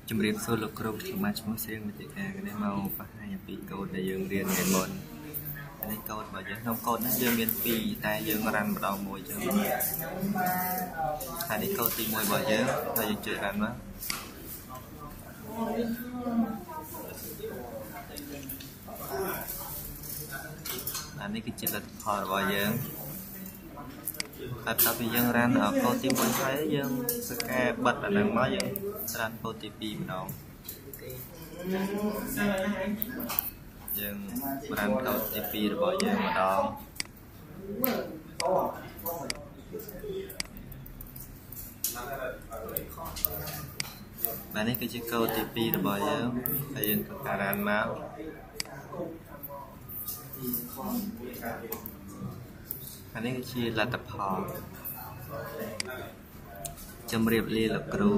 ជំរាបសួរលោកគ្រូខ្ញុំឈ្មោះសៀងវិទ្យាការនេះមកបង្ហាញអំពីកូដដែលយើងរៀនថ្ងៃមុននេះកូដរបស់យើងក្នុងកូដនេះយើងមាន2តែយើងរ៉ាន់ម្ដងមួយចឹងហើយនេះកូដទី1របស់យើងហើយយើងជួយរ៉ាន់មកអានេះគឺជាលទ្ធផលរបស់យើងហើយដល់ពេលយើងរ៉ាន់កូដទី1ហើយយើងស្កែបិទអាហ្នឹងមកយើងរ៉ាន់កូដទី2ម្ដងយើងរ៉ាន់កូដទី2របស់យើងម្ដងបាទនេះគឺជាកូដទី2របស់យើងហើយយើងធ្វើការរ៉ាន់មកអានេះគឺជាលទ្ធផលជម្រាបលាលោកគ្រូ